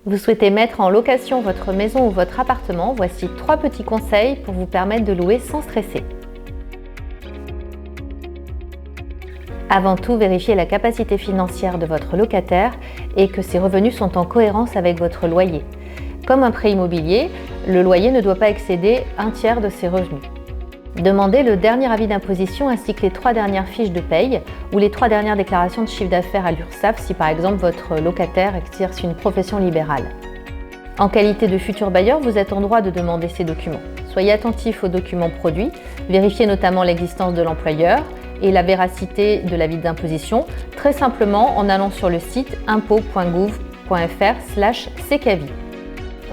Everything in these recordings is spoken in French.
Vous souhaitez mettre en location votre maison ou votre appartement? Voici 3 petits conseils pour vous permettre de louer sans stresser. Avant tout, vérifiez la capacité financière de votre locataire et que ses revenus sont en cohérence avec votre loyer. Comme un prêt immobilier, le loyer ne doit pas excéder un tiers de ses revenus. Demandez le dernier avis d'imposition ainsi que les 3 dernières fiches de paye ou les 3 dernières déclarations de chiffre d'affaires à l'URSSAF si par exemple votre locataire exerce une profession libérale. En qualité de futur bailleur, vous êtes en droit de demander ces documents. Soyez attentif aux documents produits, vérifiez notamment l'existence de l'employeur et la véracité de l'avis d'imposition, très simplement en allant sur le site impôts.gouv.fr/ccavi.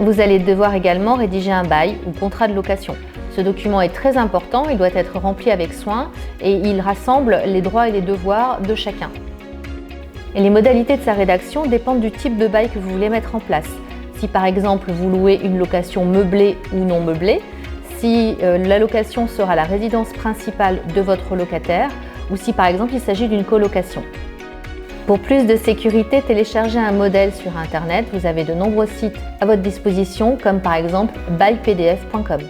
Vous allez devoir également rédiger un bail ou contrat de location. Ce document est très important, il doit être rempli avec soin et il rassemble les droits et les devoirs de chacun. Et les modalités de sa rédaction dépendent du type de bail que vous voulez mettre en place. Si par exemple vous louez une location meublée ou non meublée, si la location sera la résidence principale de votre locataire ou si par exemple il s'agit d'une colocation. Pour plus de sécurité, téléchargez un modèle sur Internet. Vous avez de nombreux sites à votre disposition comme par exemple bailpdf.com.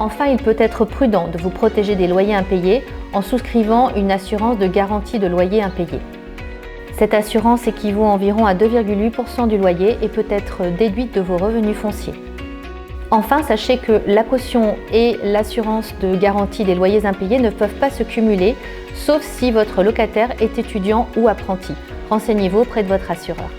Enfin, il peut être prudent de vous protéger des loyers impayés en souscrivant une assurance de garantie de loyer impayé. Cette assurance équivaut environ à 2,8% du loyer et peut être déduite de vos revenus fonciers. Enfin, sachez que la caution et l'assurance de garantie des loyers impayés ne peuvent pas se cumuler, sauf si votre locataire est étudiant ou apprenti. Renseignez-vous auprès de votre assureur.